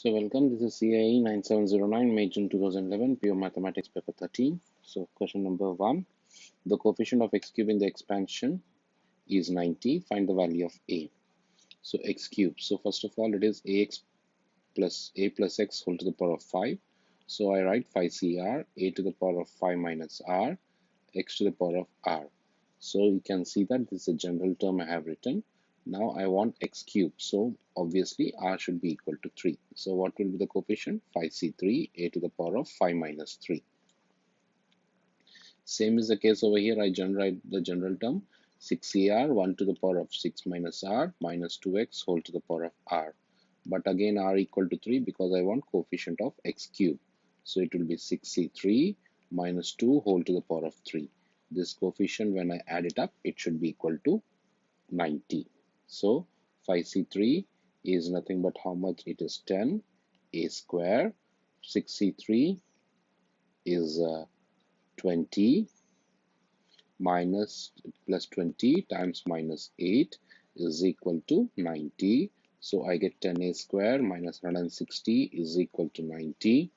So welcome, this is CIE 9709, May June 2011, Pure Mathematics paper 13. So question number 1, the coefficient of x cube in the expansion is 90, find the value of a. So x cube, so first of all it is ax plus a plus x whole to the power of 5. So I write 5cr, a to the power of 5 minus r, x to the power of r. So you can see that this is a general term I have written. Now I want x cube, so obviously r should be equal to 3. So what will be the coefficient? 5c3, a to the power of 5 minus 3. Same is the case over here. I generate the general term 6cr, 1 to the power of 6 minus r, minus 2x whole to the power of r. But again r equal to 3 because I want coefficient of x cube. So it will be 6c3 minus 2 whole to the power of 3. This coefficient, when I add it up, it should be equal to 90. So 5c3 is nothing but how much? It is 10 a square. 6c3 is 20 minus plus 20 times minus 8 is equal to 90. So I get 10a square minus 160 is equal to 90.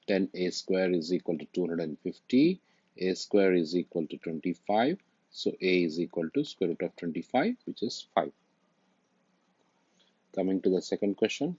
10a square is equal to 250. A square is equal to 25. So a is equal to square root of 25, which is 5. Coming to the second question.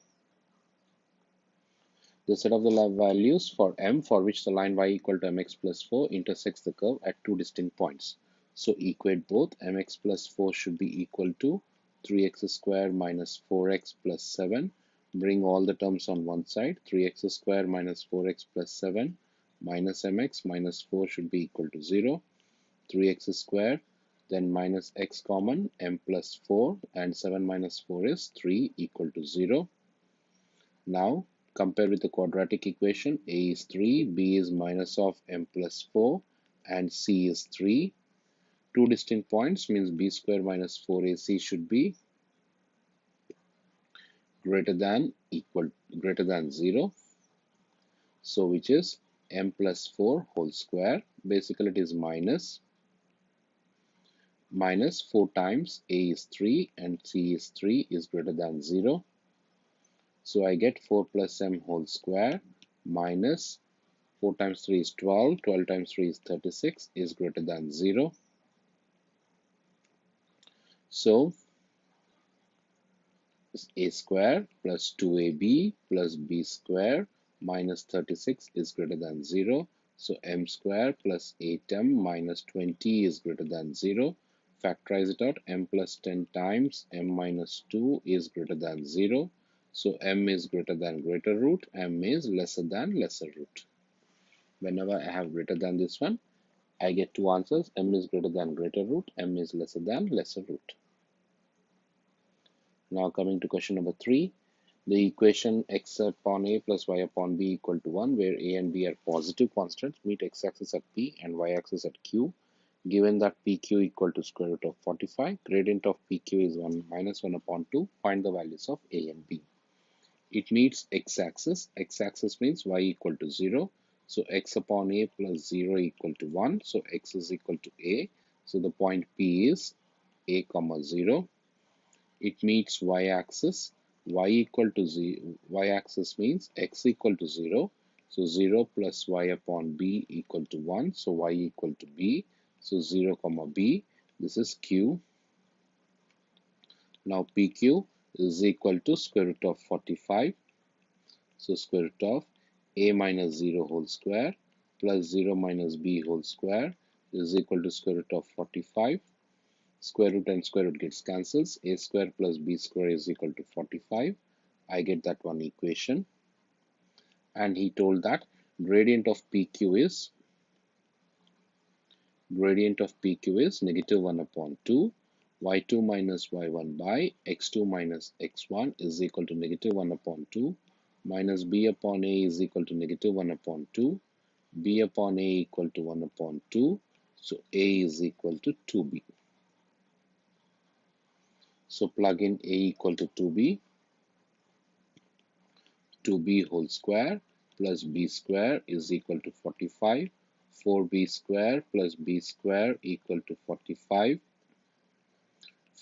The set of the lab values for m for which the line y equal to mx plus 4 intersects the curve at two distinct points. So equate both. Mx plus 4 should be equal to 3x square minus 4x plus 7. Bring all the terms on one side. 3x square minus 4x plus 7 minus mx minus 4 should be equal to 0. 3x square, then minus x common, m plus 4, and 7 minus 4 is 3 equal to 0. Now compare with the quadratic equation. A is 3, b is minus of m plus 4, and c is 3. Two distinct points means b square minus 4ac should be greater than 0. So which is m plus 4 whole square. Basically it is minus 4 times a is 3 and c is 3 is greater than 0. So I get 4 plus m whole square minus 4 times 3 is 12, 12 times 3 is 36 is greater than 0. So a square plus 2ab plus b square minus 36 is greater than 0. So m square plus 8m minus 20 is greater than 0. Factorize it out. M plus 10 times m minus 2 is greater than 0. So m is greater than greater root, m is lesser than lesser root. Whenever I have greater than this one, I get two answers. M is greater than greater root, m is lesser than lesser root. Now coming to question number 3. The equation x upon a plus y upon b equal to 1, where a and b are positive constants, meet x-axis at p and y-axis at q. Given that pq equal to square root of 45, gradient of pq is 1 minus 1 upon 2. Find the values of a and b. It meets x-axis. X-axis means y equal to 0. So x upon a plus 0 equal to 1. So x is equal to a. So the point P is a comma 0. It meets y-axis. Y equal to 0. Y-axis means x equal to 0. So 0 plus y upon b equal to 1. So y equal to b. So 0 comma b. This is q. Now pq is equal to square root of 45. So square root of a minus 0 whole square plus 0 minus b whole square is equal to square root of 45. Square root and square root gets cancels. A square plus b square is equal to 45. I get that one equation. And he told that gradient of PQ is negative 1 upon 2. Y2 minus y1 by x2 minus x1 is equal to negative 1 upon 2 minus b upon a is equal to negative 1 upon 2. B upon a equal to 1 upon 2. So a is equal to 2b. So plug in a equal to 2b. 2b whole square plus b square is equal to 45. 4b square plus b square equal to 45.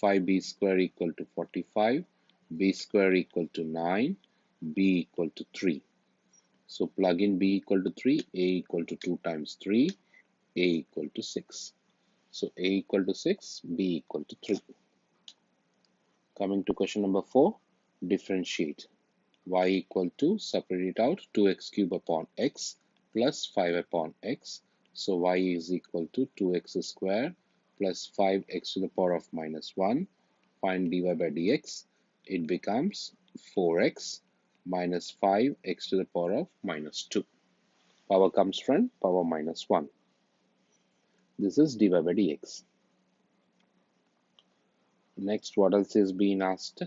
5b square equal to 45. b square equal to 9, b equal to 3. So plug in b equal to 3, a equal to 2 times 3, a equal to 6. So a equal to 6, b equal to 3. Coming to question number 4, differentiate. Y equal to, separate it out, 2x cube upon x plus 5 upon x. So y is equal to 2x square plus 5x to the power of minus 1. Find dy by dx. It becomes 4x minus 5x to the power of minus 2. Power comes from power minus 1. This is dy by dx. Next, what else is being asked?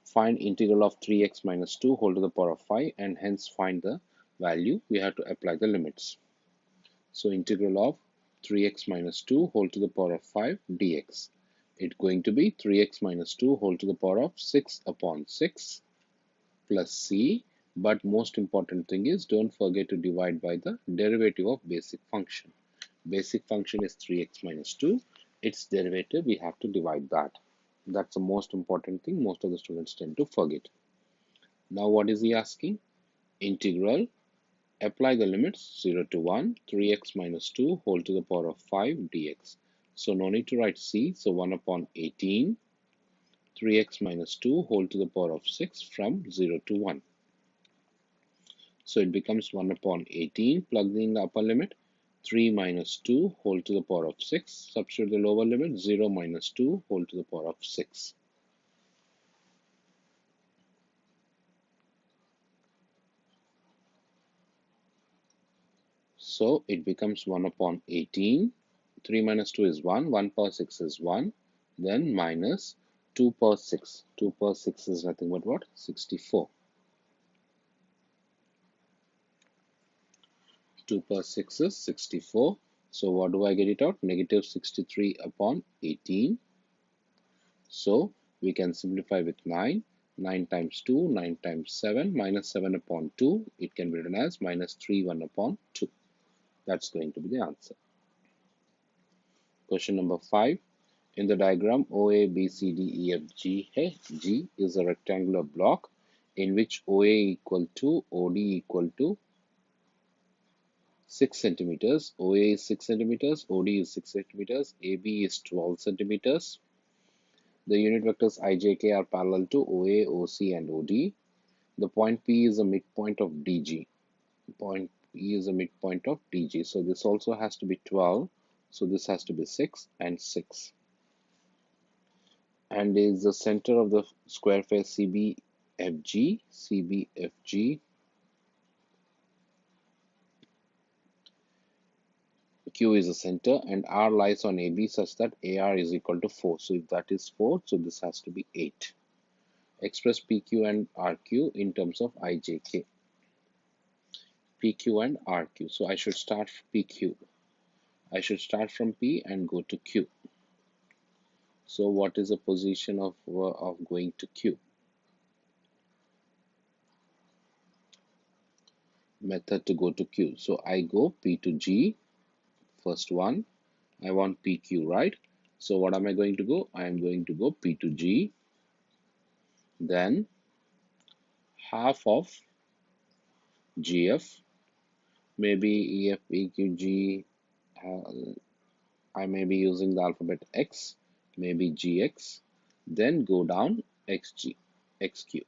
Find integral of 3x minus 2 whole to the power of 5 and hence find the value. We have to apply the limits. So integral of 3x minus 2 whole to the power of 5 dx. It's going to be 3x minus 2 whole to the power of 6 upon 6 plus c. But most important thing is don't forget to divide by the derivative of basic function. Basic function is 3x minus 2. Its derivative we have to divide that. That's the most important thing most of the students tend to forget. Now what is he asking? Integral, apply the limits 0 to 1, 3x minus 2 whole to the power of 5 dx. So no need to write c, so 1 upon 18, 3x minus 2 whole to the power of 6 from 0 to 1. So it becomes 1 upon 18, plug in the upper limit, 3 minus 2 whole to the power of 6, substitute the lower limit, 0 minus 2 whole to the power of 6. So it becomes 1 upon 18, 3 minus 2 is 1, 1 power 6 is 1, then minus 2 power 6. 2 power 6 is nothing but what? 64. 2 power 6 is 64. So what do I get it out? Negative 63 upon 18. So we can simplify with 9. 9 times 2, 9 times 7, minus 7 upon 2. It can be written as minus 3, 1 upon 2. That's going to be the answer. Question number 5. In the diagram, OA, BC, D, EF, G, G is a rectangular block in which OA equal to OD equal to 6 centimeters, OA is 6 centimeters, OD is 6 centimeters, AB is 12 centimeters. The unit vectors IJK are parallel to OA, OC and OD. The point P is a midpoint of DG. Point P is a midpoint of DG. So this also has to be 12. So this has to be 6 and 6. And is the center of the square face CBFG. CBFG. Q is the center and R lies on AB such that AR is equal to 4. So if that is 4, so this has to be 8. Express PQ and RQ in terms of IJK. PQ and RQ. So I should start PQ. I should start from P and go to Q. So what is the position of going to Q? Method to go to Q. So I go P to G, first one. I want PQ, right? So what am I going to go? I am going to go P to G, then half of GF, maybe EF, PQ, G, I may be using the alphabet X, maybe GX, then go down XG, XQ,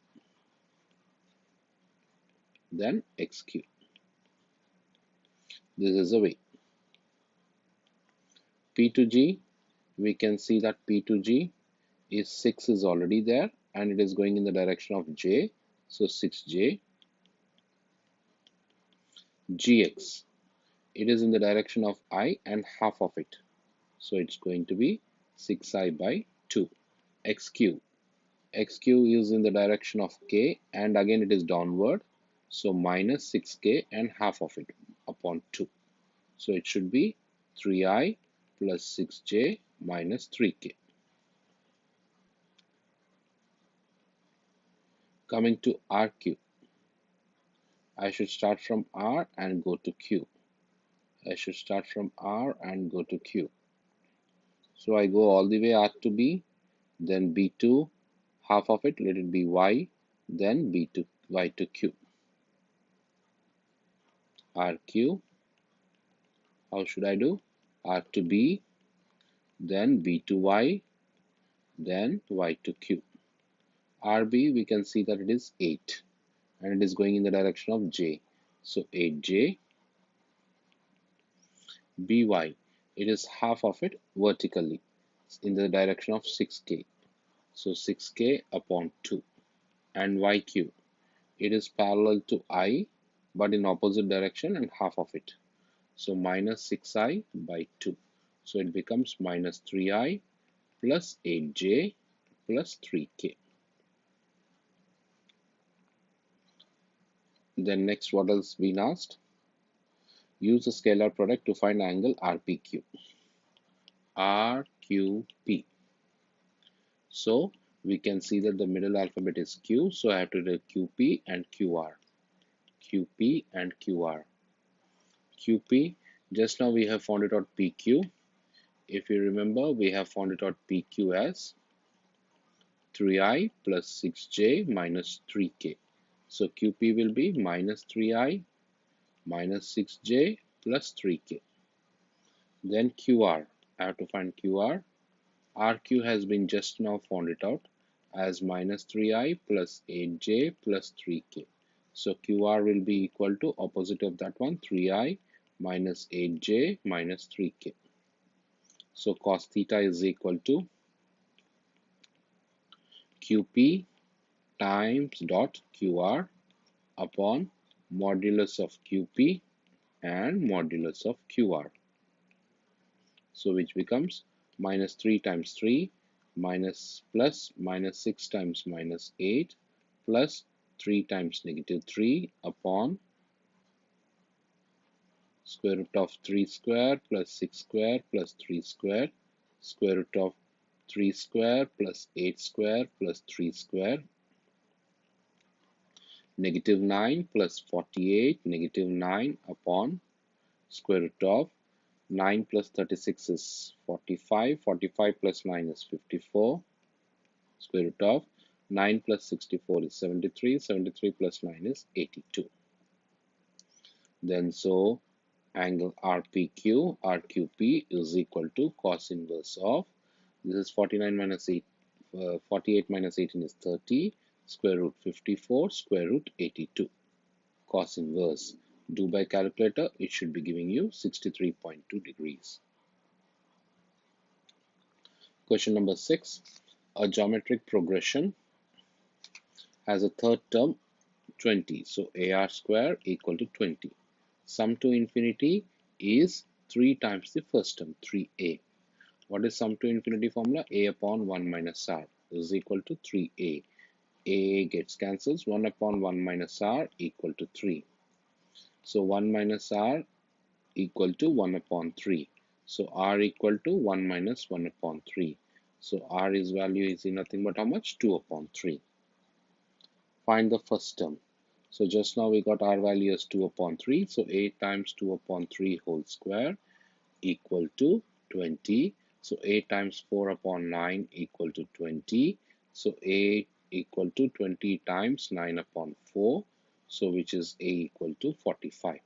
then XQ. This is the way. P to G, we can see that P to G is 6 is already there and it is going in the direction of J, so 6J. GX, it is in the direction of I and half of it, so it's going to be 6I by 2. XQ, XQ is in the direction of K and again it is downward, so minus 6K and half of it upon 2. So it should be 3I plus 6J minus 3K. Coming to RQ, I should start from R and go to Q. I should start from R and go to Q. So I go all the way R to B, then B2, half of it, let it be Y, then B2, Y to Q. RQ, how should I do? R to B, then B to Y, then Y to Q. RB, we can see that it is 8 and it is going in the direction of J. So 8J, BY, it is half of it vertically in the direction of 6K. So 6K upon 2. And YQ, it is parallel to I but in opposite direction and half of it. So minus 6I by 2. So it becomes minus 3I plus 8J plus 3K. Then next, what else been asked? Use the scalar product to find angle RPQ. RQP. So we can see that the middle alphabet is Q. So I have to do QP and QR. QP and QR. QP, just now we have found it out PQ. If you remember, we have found it out PQ as 3I plus 6J minus 3K. So QP will be minus 3I minus 6J plus 3K. Then QR, I have to find QR. RQ has been just now found it out as minus 3I plus 8J plus 3K. So QR will be equal to opposite of that one, 3I minus 8J minus 3K. So cos theta is equal to QP times dot QR upon modulus of QP and modulus of QR. So which becomes minus 3 times 3 minus plus minus 6 times minus 8 plus 3 times negative 3 upon square root of 3 square plus 6 square plus 3 square, square root of 3 square plus 8 square plus 3 square, negative 9 plus 48, negative 9 upon square root of 9 plus 36 is 45, 45 plus 9 is 54, square root of 9 plus 64 is 73, 73 plus 9 is 82. Then so angle RQP is equal to cos inverse of, this is 49 minus 8, 48 minus 18 is 30, square root 54, square root 82. Cos inverse, do by calculator, it should be giving you 63.2 degrees. Question number 6. A geometric progression has a third term 20. So AR square equal to 20. Sum to infinity is 3 times the first term, 3a. What is sum to infinity formula? A upon 1 minus r is equal to 3a. A gets cancels, 1 upon 1 minus r equal to 3. So 1 minus r equal to 1 upon 3. So r equal to 1 minus 1 upon 3. So r is value is nothing but how much? 2 upon 3. Find the first term. So just now we got r value as 2 upon 3. So a times 2 upon 3 whole square equal to 20. So a times 4 upon 9 equal to 20. So a equal to 20 times 9 upon 4. So which is a equal to 45.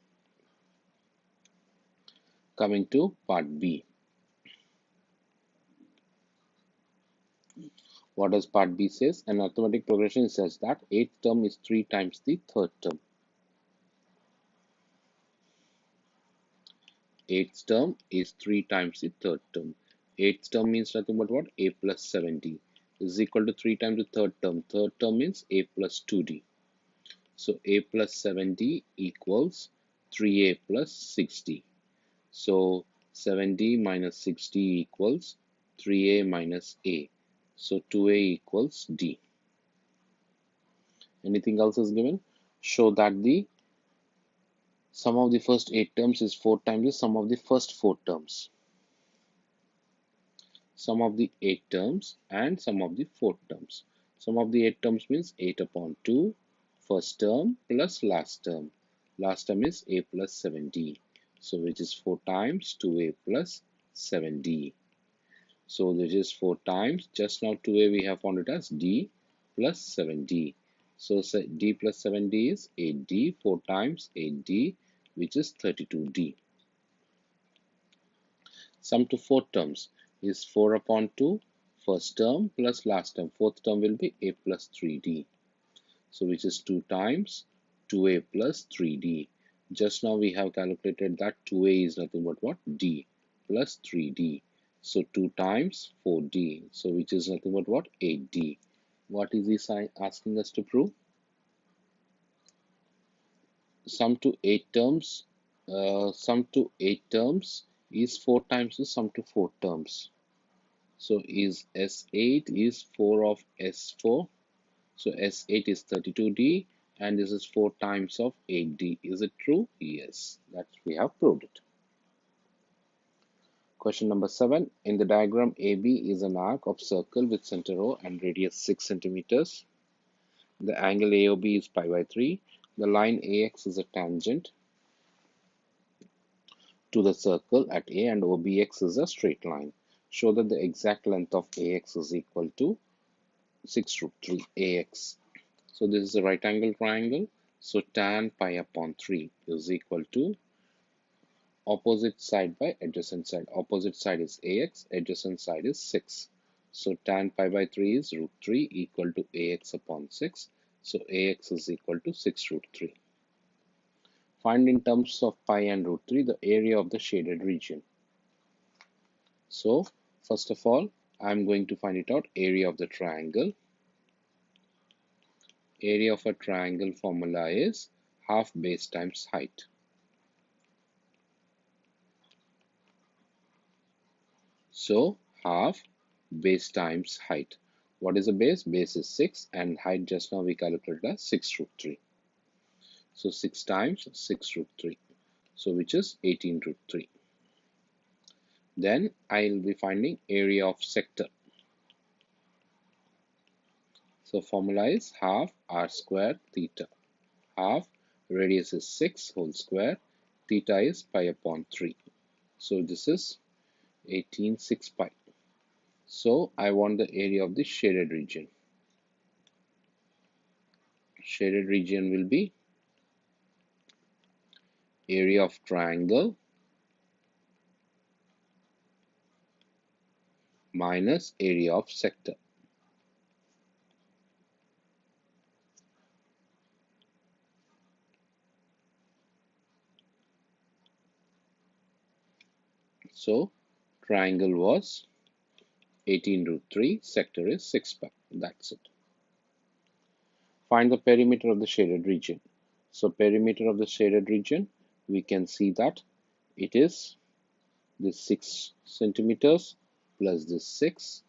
Coming to part B. What does part B says? An arithmetic progression says that 8th term is 3 times the third term. 8th term is 3 times the third term. 8th term means nothing but what? A plus 70 is equal to 3 times the third term. Third term means A plus 2D. So A plus 70 equals 3A plus 60. So 70 minus 60 equals 3A minus A. So 2A equals D. Anything else is given? Show that the sum of the first 8 terms is 4 times the sum of the first 4 terms. Sum of the 8 terms and sum of the 4 terms. Sum of the 8 terms means 8 upon 2, first term plus last term. Last term is A plus 7D. So which is 4 times 2A plus 7D. So this is 4 times, just now 2a we have found it as d plus 7d. So d plus 7d is 8d, 4 times 8d, which is 32d. Sum to fourth terms is 4 upon 2, first term plus last term. Fourth term will be a plus 3d. So which is 2 times 2a plus 3d. Just now we have calculated that 2a is nothing but what? D plus 3d. So 2 times 4d. So which is nothing but what? 8d. What is this asking us to prove? Sum to 8 terms. Sum to 8 terms is 4 times the sum to 4 terms. So is S8 is 4 of S4. So S8 is 32D and this is 4 times of 8D. Is it true? Yes, that we have proved it. Question number 7. In the diagram, AB is an arc of circle with center O and radius 6 centimeters. The angle AOB is pi by 3. The line AX is a tangent to the circle at A and OBX is a straight line. Show that the exact length of AX is equal to 6 root 3 AX. So this is a right angle triangle. So tan pi upon 3 is equal to opposite side by adjacent side. Opposite side is AX, adjacent side is 6. So tan pi by 3 is root 3 equal to AX upon 6. So AX is equal to 6 root 3. Find in terms of pi and root 3 the area of the shaded region. So first of all, I'm going to find it out, area of the triangle. Area of a triangle formula is half base times height. So half base times height. What is the base? Base is 6 and height just now we calculated as 6 root 3. So 6 times 6 root 3. So which is 18 root 3. Then I will be finding area of sector. So formula is half r square theta. Half radius is 6 whole square. Theta is pi upon 3. So this is 18 6 pi. So I want the area of the shaded region. Shaded region will be area of triangle minus area of sector. So triangle was 18 root 3, sector is 6 pi. That's it. Find the perimeter of the shaded region. So perimeter of the shaded region, we can see that it is this 6 centimeters plus this 6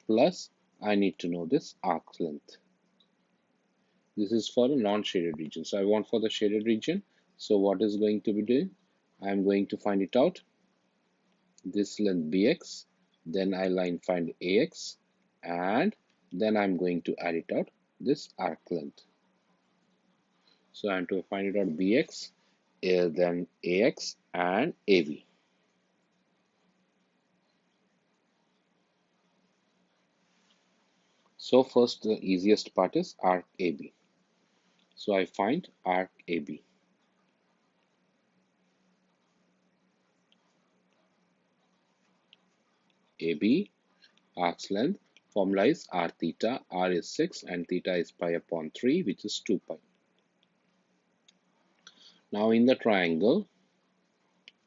plus I need to know this arc length. This is for the non-shaded region. So I want for the shaded region. So what is going to be doing? I am going to find it out. This length bx, then I line find ax, and then I'm going to add it out this arc length. So I'm to find it out bx, then ax and av. So first the easiest part is arc AB. So I find arc AB. AB, arc's length, formula is r theta, r is 6 and theta is pi upon 3 which is 2 pi. Now in the triangle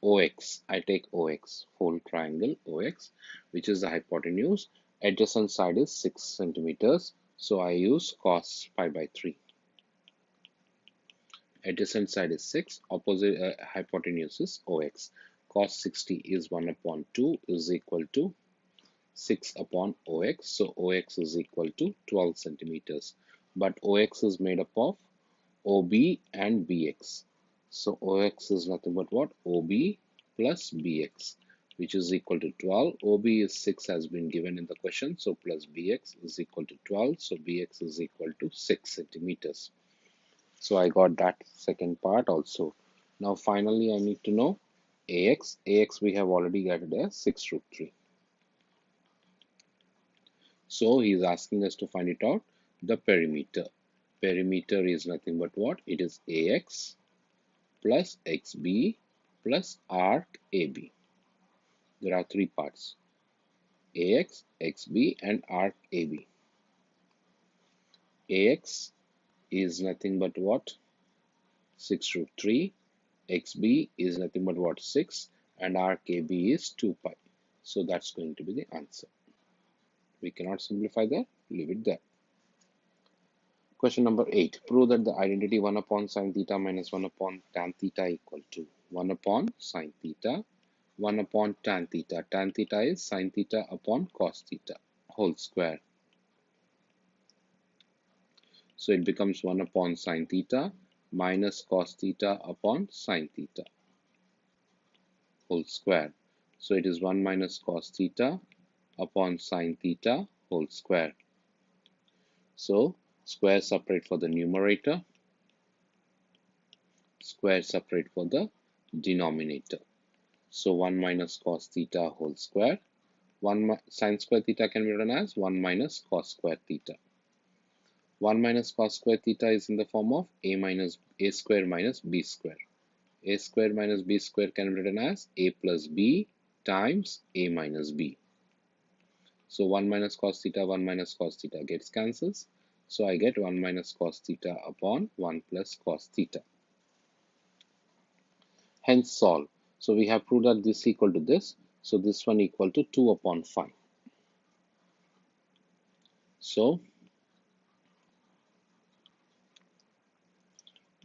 OX, I take OX, whole triangle OX, which is the hypotenuse. Adjacent side is 6 centimeters, so I use cos pi by 3. Adjacent side is 6, opposite hypotenuse is OX. Cos 60 is 1 upon 2 is equal to 6 upon OX, so OX is equal to 12 centimeters. But OX is made up of OB and BX. So OX is nothing but what? OB plus BX, which is equal to 12. OB is 6 has been given in the question, so plus BX is equal to 12. So BX is equal to 6 centimeters. So I got that second part also. Now finally I need to know AX. AX we have already got it as 6 root 3. So he is asking us to find it out, the perimeter. Perimeter is nothing but what? It is AX plus XB plus arc AB. There are three parts: AX, XB, and arc AB. AX is nothing but what? 6 root 3. XB is nothing but what? 6. And arc AB is 2 pi. So that's going to be the answer. We cannot simplify that. Leave it there. Question number 8. Prove that the identity 1 upon sine theta minus 1 upon tan theta equal to 1 upon sine theta, 1 upon tan theta. Tan theta is sine theta upon cos theta whole square. So it becomes 1 upon sine theta minus cos theta upon sine theta whole square. So it is 1 minus cos theta upon sine theta whole square. So square separate for the numerator, square separate for the denominator. So 1 minus cos theta whole square. 1 sine square theta can be written as 1 minus cos square theta. 1 minus cos square theta is in the form of a square minus b square. A square minus b square can be written as a plus b times a minus b. So 1 minus cos theta, 1 minus cos theta gets cancels. So I get 1 minus cos theta upon 1 plus cos theta. Hence solve. So we have proved that this equal to this. So this one equal to 2 upon 5. So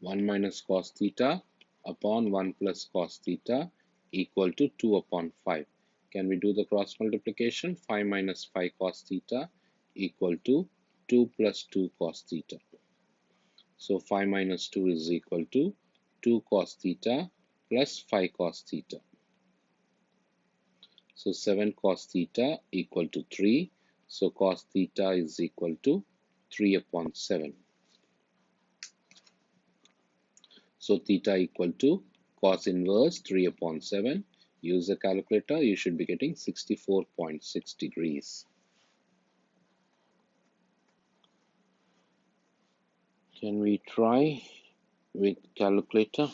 1 minus cos theta upon 1 plus cos theta equal to 2 upon 5. Can we do the cross multiplication? 5 minus 5 cos theta equal to 2 plus 2 cos theta. So 5 minus 2 is equal to 2 cos theta plus 5 cos theta. So 7 cos theta equal to 3. So cos theta is equal to 3 upon 7. So theta equal to cos inverse 3 upon 7. Use the calculator, you should be getting 64.6 degrees. Can we try with calculator?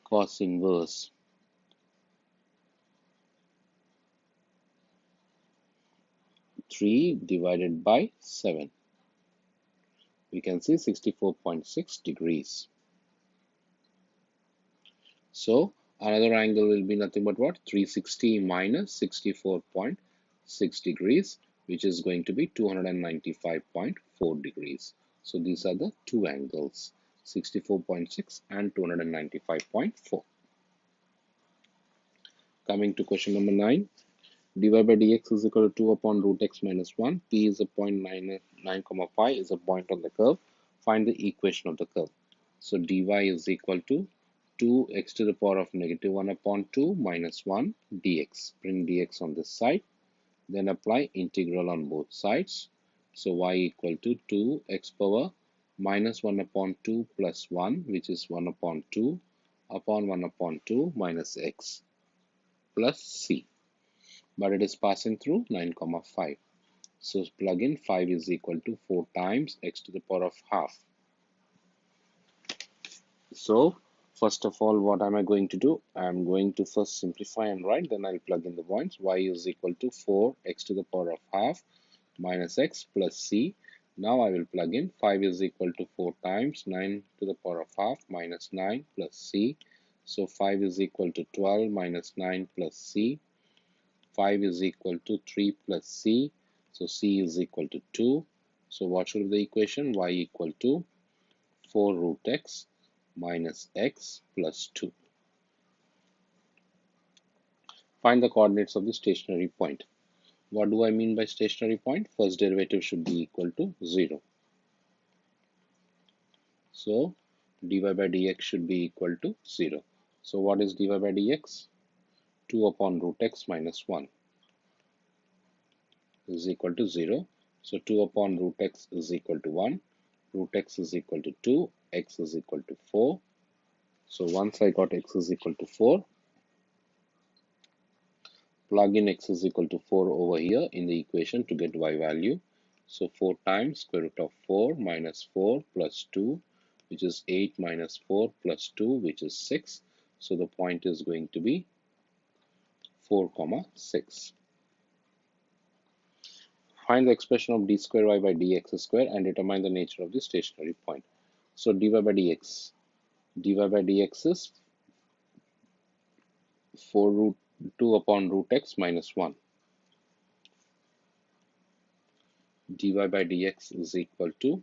Cos inverse 3 divided by 7. We can see 64.6 degrees. So another angle will be nothing but what? 360 minus 64.6 degrees, which is going to be 295.4 degrees. So these are the two angles, 64.6 and 295.4. Coming to question number 9. dy by dx is equal to 2 upon root x minus 1. P is a point 9, 5 is a point on the curve. Find the equation of the curve. So dy is equal to 2x to the power of negative 1 upon 2 minus 1 dx. Bring dx on this side. Then apply integral on both sides. So y equal to 2x power minus 1 upon 2 plus 1, which is 1 upon 2 upon 1 upon 2 minus x plus c. But it is passing through 9, 5. So plug in 5 is equal to 4 times x to the power of half. So first of all, what am I going to do? I am going to first simplify and write, then I'll plug in the points. Y is equal to 4x to the power of half minus x plus c. Now I will plug in 5 is equal to 4 times 9 to the power of half minus 9 plus c. So 5 is equal to 12 minus 9 plus c. 5 is equal to 3 plus c. So c is equal to 2. So what should be the equation? Y equal to 4 root x minus x plus 2. Find the coordinates of the stationary point. What do I mean by stationary point? First derivative should be equal to 0. So dy by dx should be equal to 0. So what is dy by dx? 2 upon root x minus 1 is equal to 0. So 2 upon root x is equal to 1. Root x is equal to 2. X is equal to 4. So once I got x is equal to 4, plug in x is equal to 4 over here in the equation to get y value. So 4 times square root of 4 minus 4 plus 2, which is 8 minus 4 plus 2, which is 6. So the point is going to be 4, 6. Find the expression of d square y by dx square and determine the nature of the stationary point. So dy by dx is 4 root 2 upon root x minus 1. Dy by dx is equal to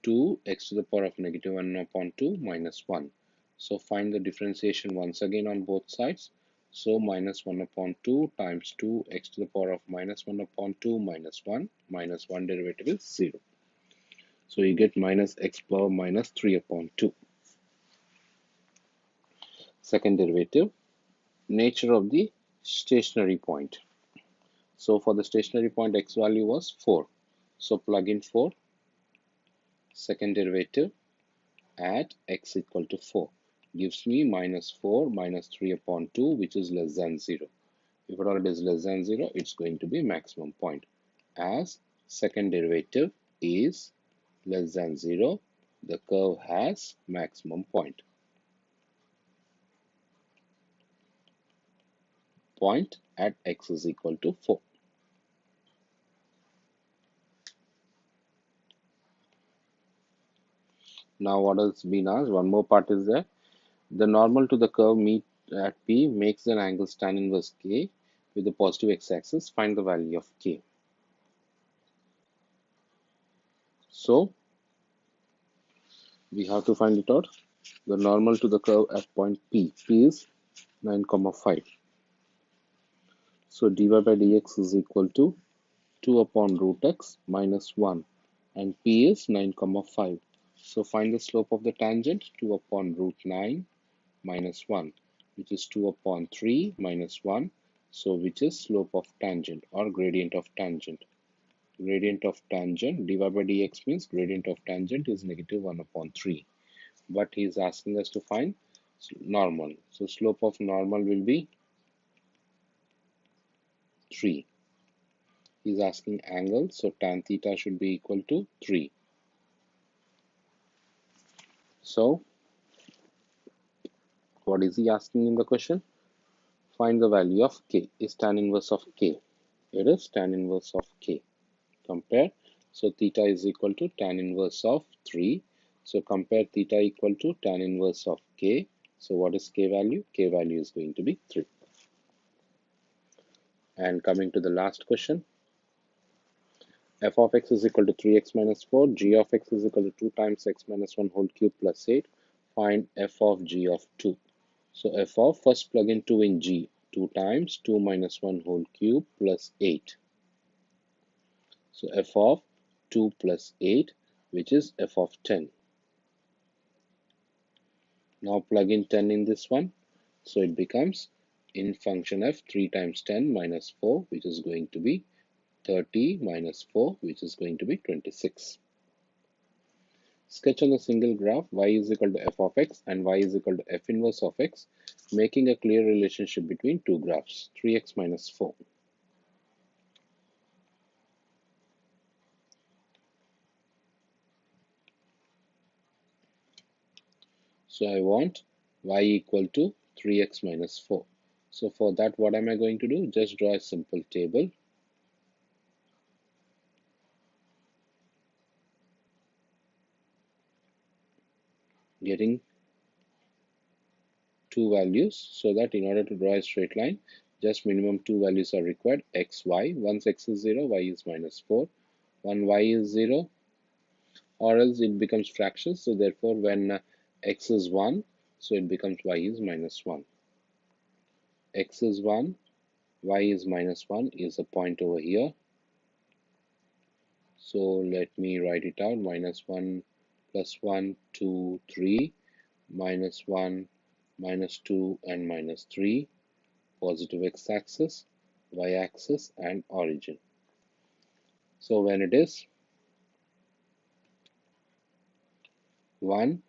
2x to the power of negative 1 upon 2 minus 1. So find the differentiation once again on both sides. So minus 1 upon 2 times 2x to the power of minus 1 upon 2 minus 1 derivative is 0. So you get minus x power minus 3 upon 2. Second derivative, nature of the stationary point. So for the stationary point, x value was 4. So plug in 4. Second derivative at x equal to 4 gives me minus 4 minus 3 upon 2, which is less than 0. If at all it is less than 0, it's going to be maximum point. As second derivative is less than 0, the curve has maximum point. Point at x is equal to 4. Now what has been asked? One more part is there. The normal to the curve meet at P makes an angle tan inverse K with the positive x-axis. Find the value of K. So we have to find it out. The normal to the curve at point P. P is 9, 5. So dy by dx is equal to 2 upon root x minus 1. And P is 9, 5. So find the slope of the tangent. 2 upon root 9 minus 1, which is 2 upon 3 minus 1. So which is slope of tangent or gradient of tangent. Gradient of tangent dy by dx means gradient of tangent is negative 1 upon 3. But he is asking us to find normal. So slope of normal will be 3. He is asking angle, so tan theta should be equal to 3. So what is he asking in the question? Find the value of k. Is tan inverse of k? It is tan inverse of k. Compare. So theta is equal to tan inverse of 3. So compare theta equal to tan inverse of k. So what is k value? K value is going to be 3. And coming to the last question. F of x is equal to 3x minus 4. G of x is equal to 2 times x minus 1 whole cube plus 8. Find f of g of 2. So f of, first plug in 2 in g. 2 times 2 minus 1 whole cube plus 8. So f of 2 plus 8, which is f of 10. Now plug in 10 in this one. So it becomes in function f 3 times 10 minus 4, which is going to be 30 minus 4, which is going to be 26. Sketch on a single graph y is equal to f of x and y is equal to f inverse of x, making a clear relationship between two graphs, 3x minus 4. So I want y equal to 3x minus 4. So for that, what am I going to do? Just draw a simple table. Getting two values, so that in order to draw a straight line, just minimum two values are required, x, y. Once x is 0, y is minus 4. When y is 0, or else it becomes fractions. So therefore, when x is 1, so it becomes y is minus 1. X is 1, y is minus 1 is a point over here. So let me write it out. Minus 1 plus 1, 2, 3, minus 1, minus 2, and minus 3. Positive x-axis, y-axis, and origin. So when it is 1,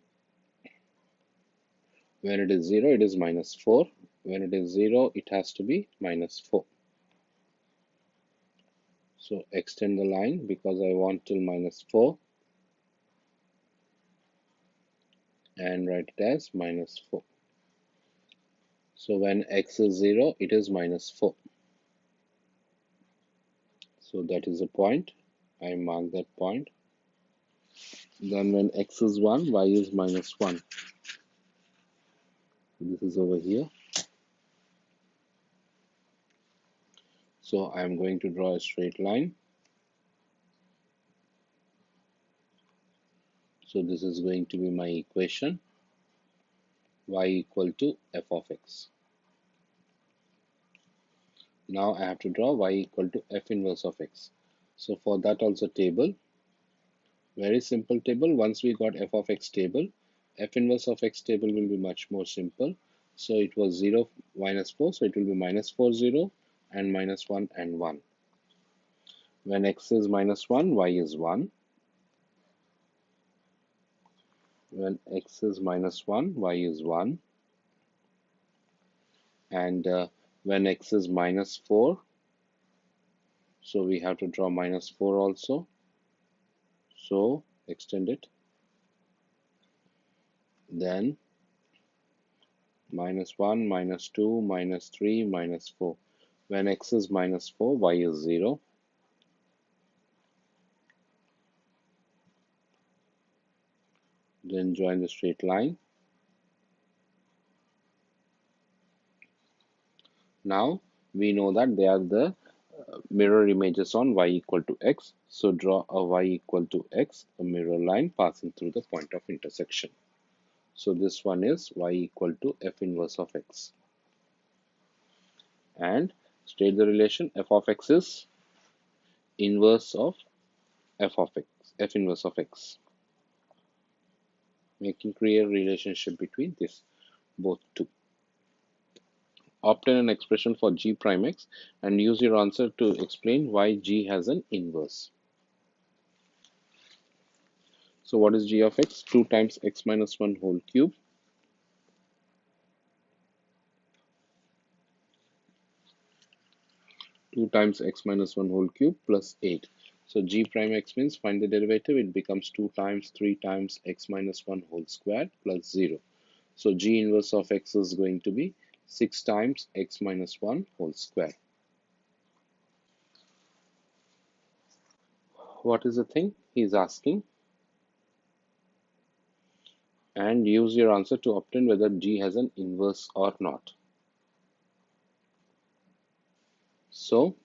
when it is 0, it is minus 4. When it is 0, it has to be minus 4. So extend the line because I want till -4 and write it as -4. So when x is 0, it is -4. So that is a point. I mark that point. Then when x is 1, y is -1. This is over here. So I am going to draw a straight line. So this is going to be my equation, y equal to f of x. Now I have to draw y equal to f inverse of x. So for that also table, very simple table. Once we got f of x table, f inverse of x table will be much more simple. So it was 0 -4, so it will be -4 0 and -1 and 1. When x is -1, y is 1. When x is -1, y is 1. And when x is -4, so we have to draw -4 also. So extend it. Then -1, -2, -3, -4. When x is -4, y is 0. Then join the straight line. Now we know that they are the mirror images on y equal to x. So draw a y equal to x, a mirror line passing through the point of intersection. So this one is y equal to f inverse of x. And state the relation f of x is inverse of f of x, f inverse of x. Making clear relationship between this both two. Obtain an expression for g prime x and use your answer to explain why g has an inverse. So what is g of x? 2 times x minus 1 whole cube. Two times x minus 1 whole cube plus 8. So g prime x means find the derivative. It becomes 2 times 3 times x minus 1 whole squared plus 0. So g inverse of x is going to be 6 times x minus 1 whole square. What is the thing he is asking? And use your answer to obtain whether g has an inverse or not. So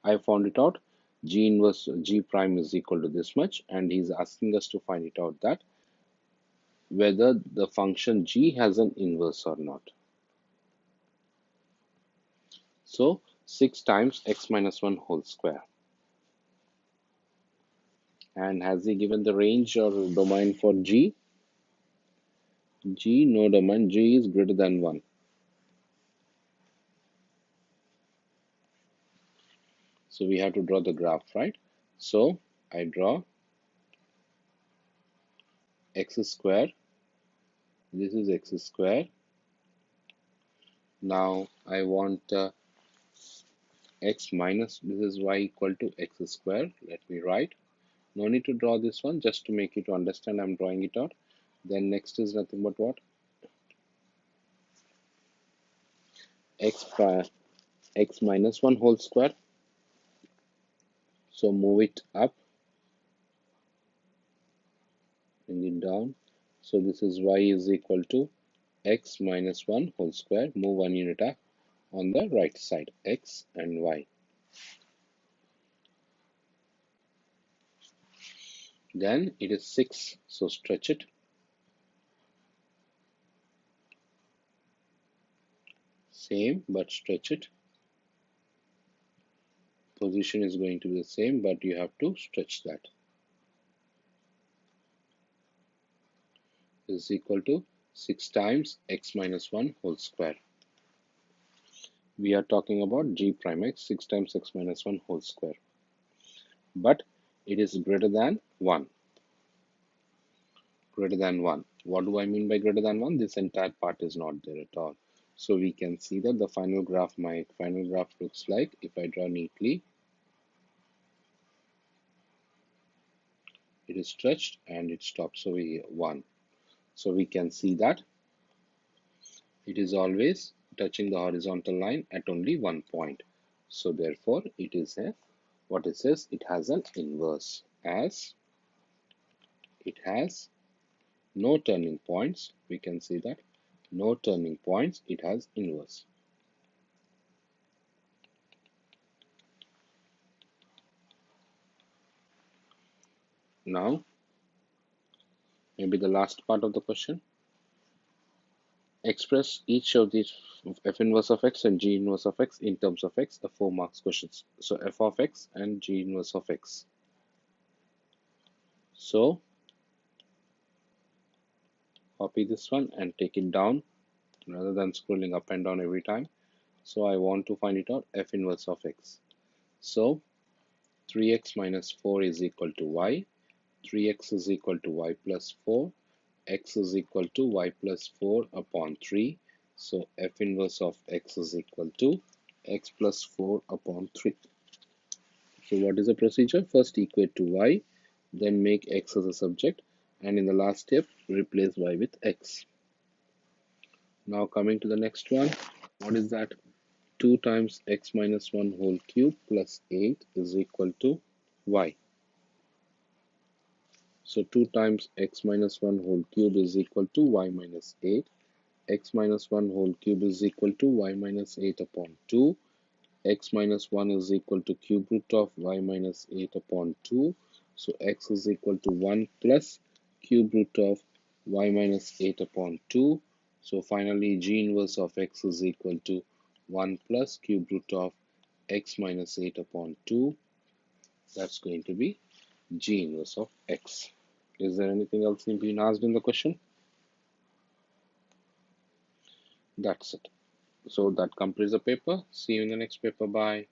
I found it out. G inverse g prime is equal to this much, and he's asking us to find it out that whether the function g has an inverse or not. So 6 times x minus 1 whole square. And has he given the range or domain for g? G, no domain, g is greater than 1. So we have to draw the graph, right? So I draw x square. This is x square. Now I want x minus, this is y equal to x square. Let me write. No need to draw this one, just to make you to understand I'm drawing it out. Then next is nothing but what? X minus 1 whole square. So move it up, bring it down. So this is y is equal to x minus 1 whole square. Move 1 unit up on the right side, x and y. Then it is 6, so stretch it. Same, but stretch it. Position is going to be the same, but you have to stretch that. This is equal to 6 times x minus 1 whole square. We are talking about g prime x, 6 times x minus 1 whole square. But it is greater than 1. Greater than 1. What do I mean by greater than 1? This entire part is not there at all. So we can see that the final graph, my final graph looks like, if I draw neatly, it is stretched and it stops over here, 1. So we can see that it is always touching the horizontal line at only one point. So therefore, it is a, what it says, it has an inverse, as it has no turning points. We can see that no turning points, it has inverse. Now, maybe the last part of the question. Express each of these f inverse of x and g inverse of x in terms of x, the 4 marks questions. So f of x and g inverse of x. So copy this one and take it down rather than scrolling up and down every time. So I want to find it out, f inverse of x. So 3x minus 4 is equal to y. 3x is equal to y plus 4. X is equal to y plus 4 upon 3. So f inverse of x is equal to x plus 4 upon 3. So what is the procedure? First equate to y, then make x as a subject, and in the last step, replace y with x. Now coming to the next one, what is that? 2 times x minus 1 whole cube plus 8 is equal to y. So 2 times x minus 1 whole cube is equal to y minus 8. X minus 1 whole cube is equal to y minus 8 upon 2. X minus 1 is equal to cube root of y minus 8 upon 2. So x is equal to 1 plus cube root of y minus 8 upon 2. So finally, g inverse of x is equal to 1 plus cube root of x minus 8 upon 2. That's going to be g inverse of x. Is there anything else being asked in the question? That's it. So that completes the paper. See you in the next paper. Bye.